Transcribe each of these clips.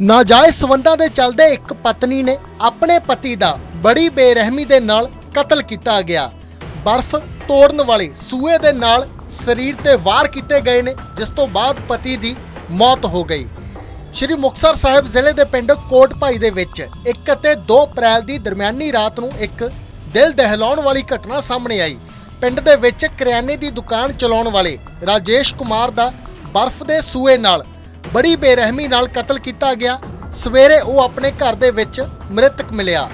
ਨਾਜਾਇਜ਼ ਸਬੰਧਾਂ ਦੇ ਚੱਲਦੇ ਇੱਕ ਪਤਨੀ ਨੇ ਆਪਣੇ ਪਤੀ ਦਾ ਬੜੀ ਬੇਰਹਿਮੀ ਦੇ ਨਾਲ ਕਤਲ ਕੀਤਾ ਗਿਆ। ਬਰਫ਼ ਤੋੜਨ ਵਾਲੇ ਸੂਏ ਦੇ ਨਾਲ ਸਰੀਰ ਤੇ ਵਾਰ ਕੀਤੇ ਗਏ ਨੇ, ਜਿਸ ਤੋਂ ਬਾਅਦ ਪਤੀ ਦੀ ਮੌਤ ਹੋ ਗਈ। ਸ਼੍ਰੀ ਮੁਕਤਸਰ ਸਾਹਿਬ ਜ਼ਿਲ੍ਹੇ ਦੇ ਪਿੰਡ ਕੋਟ ਭਾਈ ਦੇ ਵਿੱਚ 1 ਅਤੇ 2 ਅਪ੍ਰੈਲ ਦੀ ਦਰਮਿਆਨੀ ਰਾਤ ਨੂੰ ਇੱਕ ਦਿਲ ਦਹਿਲਾਉਣ ਵਾਲੀ ਘਟਨਾ ਸਾਹਮਣੇ ਆਈ। ਪਿੰਡ ਦੇ ਵਿੱਚ ਕਰਿਆਨੇ ਦੀ ਦੁਕਾਨ ਚਲਾਉਣ ਵਾਲੇ ਰਾਜੇਸ਼ ਕੁਮਾਰ ਦਾ ਬਰਫ਼ ਦੇ ਸੂਏ ਨਾਲ ਬੜੀ ਬੇਰਹਿਮੀ ਨਾਲ ਕਤਲ ਕੀਤਾ ਗਿਆ। ਸਵੇਰੇ ਉਹ ਆਪਣੇ ਘਰ ਦੇ ਵਿੱਚ ਮ੍ਰਿਤਕ ਮਿਲਿਆ।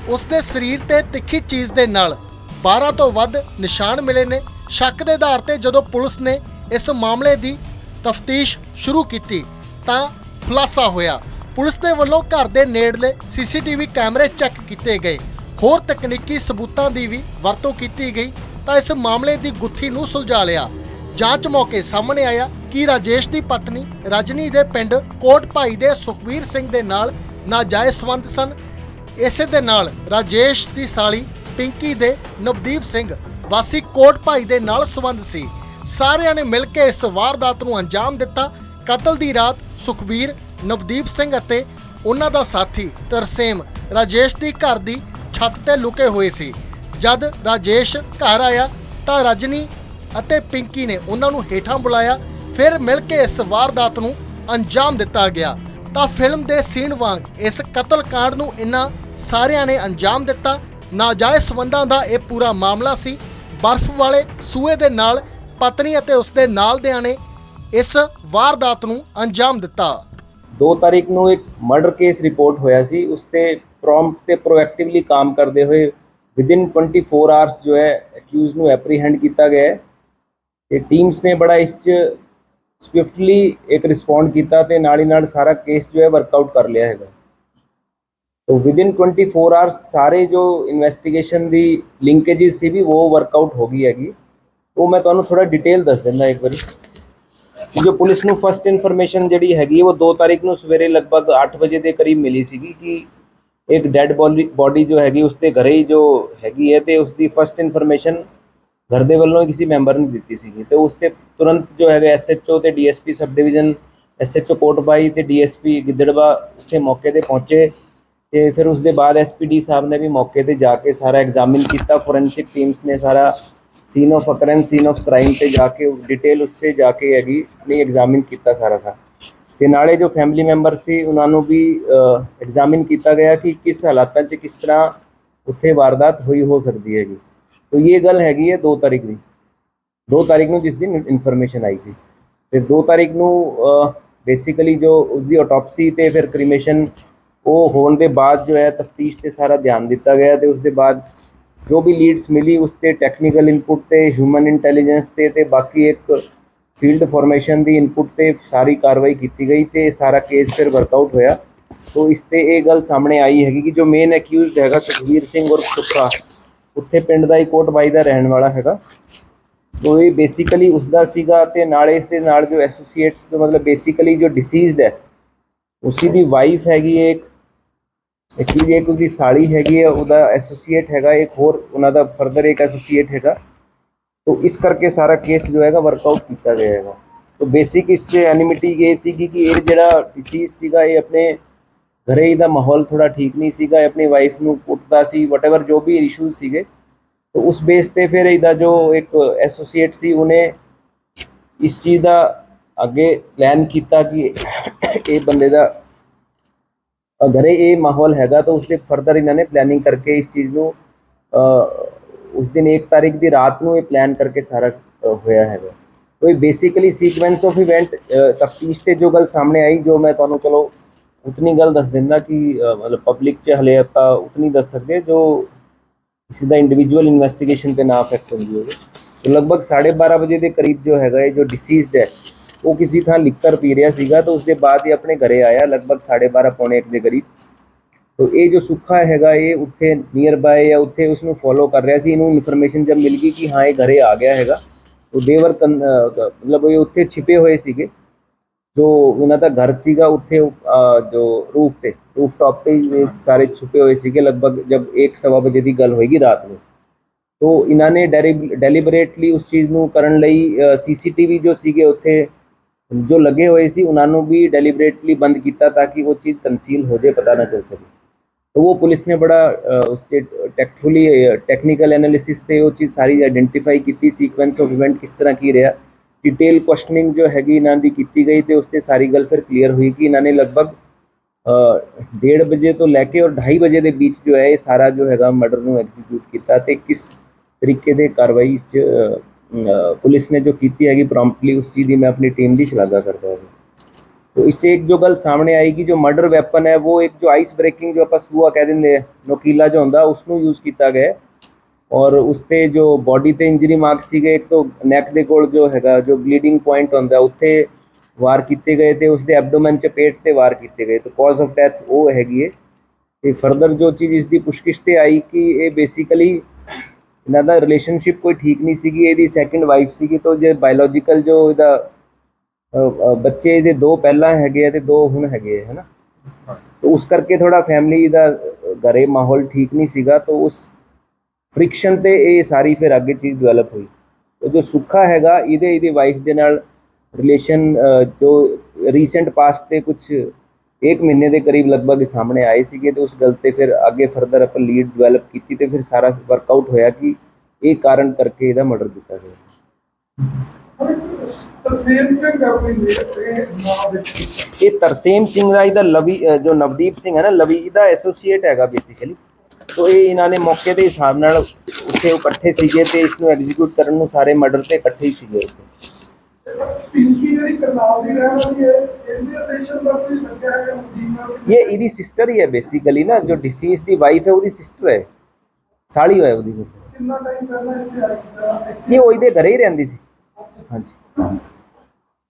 ਉਸ ਦੇ ਸਰੀਰ ਤੇ ਤਿੱਖੀ ਚੀਜ਼ ਦੇ ਨਾਲ 12 ਤੋਂ ਵੱਧ ਨਿਸ਼ਾਨ ਮਿਲੇ ਨੇ। ਸ਼ੱਕ ਦੇ ਆਧਾਰ ਤੇ ਜਦੋਂ ਪੁਲਿਸ ਨੇ ਇਸ ਮਾਮਲੇ ਦੀ ਤਫਤੀਸ਼ ਸ਼ੁਰੂ ਕੀਤੀ ਤਾਂ ਖੁਲਾਸਾ ਹੋਇਆ। ਪੁਲਿਸ ਦੇ ਵੱਲੋਂ ਘਰ ਦੇ ਨੇੜਲੇ ਸੀਸੀਟੀਵੀ ਕੈਮਰੇ ਚੈੱਕ ਕੀਤੇ ਗਏ। ਹੋਰ ਤਕਨੀਕੀ ਸਬੂਤਾਂ ਦੀ ਵੀ ਵਰਤੋਂ ਕੀਤੀ ਗਈ ਤਾਂ ਇਸ ਮਾਮਲੇ ਦੀ ਗੁੱਥੀ ਨੂੰ ਸੁਲਝਾ ਲਿਆ। ਜਾਂਚ ਮੌਕੇ ਸਾਹਮਣੇ ਆਇਆ ਕਿ ਰਾਜੇਸ਼ ਦੀ ਪਤਨੀ ਰਜਨੀ ਦੇ ਪਿੰਡ ਕੋਟ ਭਾਈ ਦੇ ਸੁਖਵੀਰ ਸਿੰਘ ਦੇ ਨਾਲ ਨਾਜਾਇਜ਼ ਸੰਬੰਧ ਸਨ। ਇਸੇ ਦੇ ਨਾਲ ਰਾਜੇਸ਼ ਦੀ ਸਾਲੀ ਪਿੰਕੀ ਦੇ ਨਵਦੀਪ ਸਿੰਘ ਵਾਸੀ ਕੋਟ ਭਾਈ ਦੇ ਨਾਲ ਸੰਬੰਧ ਸੀ। ਸਾਰਿਆਂ ਨੇ ਮਿਲ ਕੇ ਇਸ ਵਾਰਦਾਤ ਨੂੰ ਅੰਜਾਮ ਦਿੱਤਾ। ਕਤਲ ਦੀ ਰਾਤ ਸੁਖਵੀਰ, ਨਵਦੀਪ ਸਿੰਘ ਅਤੇ ਉਹਨਾਂ ਦਾ ਸਾਥੀ ਤਰਸੇਮ ਰਾਜੇਸ਼ ਦੀ ਘਰ ਦੀ ਛੱਤ ਤੇ ਲੁਕੇ ਹੋਏ ਸੀ। ਜਦ ਰਾਜੇਸ਼ ਘਰ ਆਇਆ ਤਾਂ ਰਜਨੀ ਅਤੇ ਪਿੰਕੀ ਨੇ ਉਹਨਾਂ ਨੂੰ ਹੇਠਾਂ ਬੁਲਾਇਆ। ਫਿਰ ਮਿਲ ਕੇ ਇਸ ਵਾਰਦਾਤ ਨੂੰ ਅੰਜਾਮ ਦਿੱਤਾ ਗਿਆ। ਤਾਂ ਫਿਲਮ ਦੇ ਸੀਨ ਵਾਂਗ ਇਸ ਕਤਲकांड ਨੂੰ ਇਹਨਾਂ ਸਾਰਿਆਂ ਨੇ ਅੰਜਾਮ ਦਿੱਤਾ। ਨਾਜਾਇਜ਼ ਸਬੰਧਾਂ ਦਾ ਇਹ ਪੂਰਾ ਮਾਮਲਾ ਸੀ। ਬਰਫ਼ ਵਾਲੇ ਸੂਏ ਦੇ ਨਾਲ ਪਤਨੀ ਅਤੇ ਉਸ ਦੇ ਨਾਲਦਿਆਂ ਨੇ ਇਸ ਵਾਰਦਾਤ ਨੂੰ ਅੰਜਾਮ ਦਿੱਤਾ। 2 ਤਾਰੀਖ ਨੂੰ ਇੱਕ ਮਰਡਰ ਕੇਸ ਰਿਪੋਰਟ ਹੋਇਆ ਸੀ। ਉਸ ਤੇ ਪ੍ਰੋਮਪਟ ਤੇ ਪ੍ਰੋਐਕਟਿਵਲੀ ਕੰਮ ਕਰਦੇ ਹੋਏ ਵਿਦਿਨ 24 ਆਵਰਸ ਜੋ ਹੈ ਅਕਿਊਜ਼ ਨੂੰ ਐਪਰੀਹੈਂਡ ਕੀਤਾ ਗਿਆ ਹੈ ਤੇ ਟੀਮਸ ਨੇ ਬੜਾ ਇਸ 'ਚ ਸਵਿਫਟਲੀ ਇੱਕ ਰਿਸਪੌਂਡ ਕੀਤਾ ਤੇ ਨਾਲ ਹੀ ਨਾਲ ਸਾਰਾ ਕੇਸ ਜੋ ਹੈ ਵਰਕਆਊਟ ਕਰ ਲਿਆ ਹੈਗਾ। तो विदिन 24 आवर्स सारे जो इन्वेस्टिगेशन दी लिंकेजेस सी भी वो वर्कआउट हो गई हैगी। तो मैं तुहानू थोड़ा डिटेल दस दिंदा एक बारी। जो पुलिस नू फस्ट इन्फॉर्मेशन जिहड़ी हैगी वो 2 तारीख नू सवेरे लगभग 8 बजे के करीब मिली सीगी कि एक डैड बॉडी जो हैगी उसके घरे ही जो हैगी है तो उसकी फस्ट इन्फॉर्मेशन घर दे वल्लों किसी मैंबर ने दित्ती सीगी। तो उसते तुरंत जो है SHO ते DSP सब डिवीजन SHO कोटभाई ते DSP गिद्दड़वा उत्थे मौके ते पहुंचे ਤੇ ਫਿਰ ਉਸ ਦੇ ਬਾਅਦ SPD ਸਾਹਿਬ ਨੇ ਵੀ ਮੌਕੇ ਤੇ ਜਾ ਕੇ ਸਾਰਾ ਐਗਜ਼ਾਮਿਨ ਕੀਤਾ। ਫੋਰੈਂਸਿਕ ਟੀਮਸ ਨੇ ਸਾਰਾ scene of occurrence, scene of crime ਤੇ ਜਾ ਕੇ ਡਿਟੇਲ ਉਸ ਤੇ ਜਾ ਕੇ ਹੈਗੀ ਨਹੀਂ ਐਗਜ਼ਾਮਿਨ ਕੀਤਾ ਸਾਰਾ ਤੇ ਨਾਲੇ ਜੋ ਫੈਮਿਲੀ ਮੈਂਬਰ ਸੀ ਉਹਨਾਂ ਨੂੰ ਵੀ ਐਗਜ਼ਾਮਿਨ ਕੀਤਾ ਗਿਆ ਕਿ ਕਿਸ ਹਾਲਾਤਾਂ 'ਚ ਕਿਸ ਤਰ੍ਹਾਂ ਉੱਥੇ ਵਾਰਦਾਤ ਹੋਈ ਹੋ ਸਕਦੀ ਹੈਗੀ। तो ये गल हैगी है 2 तारीख की 2 तारीख ਨੂੰ जिस दिन इन्फॉर्मेशन आई सी ਤੇ 2 तारीख ਨੂੰ बेसिकली जो उसकी ऑटोपसी ਤੇ ਫਿਰ क्रीमेशन ਉਹ ਹੋਣ ਦੇ ਬਾਅਦ ਜੋ ਹੈ ਤਫਤੀਸ਼ ਤੇ ਸਾਰਾ ਧਿਆਨ ਦਿੱਤਾ ਗਿਆ ਤੇ ਉਸ ਦੇ ਬਾਅਦ ਜੋ ਵੀ ਲੀਡਸ ਮਿਲੀ ਉਸ ਤੇ ਟੈਕਨੀਕਲ ਇਨਪੁਟ ਤੇ ਹਿਊਮਨ ਇੰਟੈਲੀਜੈਂਸ ਤੇ ਬਾਕੀ ਇੱਕ ਫੀਲਡ ਫਾਰਮੇਸ਼ਨ ਦੀ ਇਨਪੁਟ ਤੇ ਸਾਰੀ ਕਾਰਵਾਈ ਕੀਤੀ ਗਈ ਤੇ ਸਾਰਾ ਕੇਸ ਫਿਰ ਵਰਕਆਊਟ ਹੋਇਆ। तो इस ते ये गल सामने आई हैगी कि जो मेन एक्यूज्ड हैगा सुखवीर सिंह और सुखा उत्थे पिंड दा कोट बाई दा रहन वाला हैगा। तो ये बेसिकली उसका सीगा ते नाले इस दे नाल जो एसोसीएट्स तो मतलब बेसिकली जो डिसीज्ड है उसी दी वाइफ हैगी एक उसकी साली हैगी है उहदा एसोसीएट हैगा एक होर उन्हां दा फर्दर एक एसोसीएट हैगा। तो इस करके सारा केस जो हैगा वर्कआउट किया गया हैगा। तो बेसिक इस एनिमिटी ये सीगी कि ये जिहड़ा डिसीज सीगा ये अपने घरे ही दा माहौल थोड़ा ठीक नहीं सीगा, अपनी वाइफ नू कुटदा सी वटएवर जो भी इशूज सीगे। तो उस बेस ते फिर इहदा जो एक एसोसीएट सी उन्हें इस चीज़ का अगे प्लान किया कि ये बंदे दा घरे ये माहौल हैगा तो उसके फर्दर इन्होंने प्लानिंग करके इस चीज़ नू उस दिन 1 तारीख की रात नू ये प्लान करके सारा होया हैगा। तो ये बेसिकली सीक्वेंस ऑफ इवेंट तफ्तीश ते जो गल सामने आई जो मैं तुहानू चलो उतनी गल दस दिंदा कि मतलब पब्लिक च हले आपां उतनी दस सकते जो किसी का इंडिविजुअल इन्वेस्टिगेशन पे ना अफेक्ट होंदी होवे। तो लगभग 12:30 बजे के करीब जो हैगा जो डिसीज्ड है वो किसी थां लिकर पी रहा सीगा तो उसके बाद ही अपने घरे आया लगभग 12:30 पौने 1 के करीब। तो ये जो सुखा हैगा ये उत्थे नियर बाय या उत्थे उसनू फॉलो कर रहा सी। इनू इन्फॉर्मेशन जब मिल गई कि हाँ ये घरे आ गया हैगा तो देवर मतलब ये उत्थे छिपे हुए सीगे जो उन्हों का घर सीगा उत्थे जो रूफ टॉप पे ये सारे छुपे हुए सीगे। लगभग जब 1-1:15 बजे की गल होएगी रात में तो इन्होंने डेलीबरेटली उस चीज़ नू करन लई CCTV जो सीगे उत्थे जो लगे हुए सी उन्होंने भी डेलीबरेटली बंद किया ताकि वो चीज़ कंसील हो जाए, पता ना चल सके। तो वो पुलिस ने बड़ा उससे टैक्टफुली टैक्नीकल एनालिसिस से वो चीज़ सारी आइडेंटिफाई की, सीक्वेंस ऑफ इवेंट किस तरह की रहा, डिटेल क्वेश्चनिंग जो हैगी इन्हों की की गई तो उससे सारी गल फिर क्लीयर हुई कि इन्होंने लगभग 1:30 बजे तो लैके और 2:30 बजे के बीच जो है ये सारा जो है मर्डर को एग्जीक्यूट किया। तो किस तरीके की कार्रवाई इस पुलिस ने जो की हैगी प्रॉम्प्टली, उस चीज़ की मैं अपनी टीम की शलाघा करता हूँ। तो इससे एक जो गल सामने आई कि जो मर्डर वैपन है वो एक जो आइस ब्रेकिंग जो आप सूआ कह देंगे नोकीला जो होंगे उसनों यूज़ किया गया और उस पर जो बॉडी ते इंजरी मार्क्स सीगे, एक तो नैक के कोल जो है जो ब्लीडिंग पॉइंट होंगे उत्थे वार किए गए थे, उसके एबडोमन च पेट से वार किए गए। तो कॉज ऑफ डेथ वो हैगी है। तो फरदर जो चीज़ इसकी पुछगिछ से आई कि ये बेसिकली इन्हों का रिलेशनशिप कोई ठीक नहीं सी, ये सैकेंड वाइफ सी। तो जो बायोलॉजिकल जो इहदा बच्चे ये 2 पहला है तो 2 हुण है ना, तो उस करके थोड़ा फैमिली का घरे माहौल ठीक नहीं सीगा। तो उस फ्रिक्शन ते ये सारी फिर आगे चीज़ डिवेलप हुई। तो जो सुखा हैगा ये वाइफ के नाल रिलेशन जो रीसेंट पास्ट ते कुछ 1 महीने के करीब लगभग सामने आए थे। तो उस गल ते फिर आगे फरदर अपन लीड डिवेलप की तो फिर सारा वर्कआउट होया कि ये कारण करके इसका मर्डर किया गया। ये तरसेम सिंह का इहदा लवी जो नवदीप सिंह है ना, लवी इहदा एसोसीएट हैगा बेसिकली। तो ये इन्होंने मौके के हिसाब नाल उत्थे इकट्ठे सीगे ते इसनूं एग्जीक्यूट करन नूं सारे मर्डर ते इकट्ठे ही सीगे उत्थे। ये इहदी सिस्टर ही है बेसिकली ना, जो डिसीज दी वाइफ है, उसकी सिस्टर है, साली है उसकी। ये वो इहदे घरे ही रहिंदी सी। हाँ जी।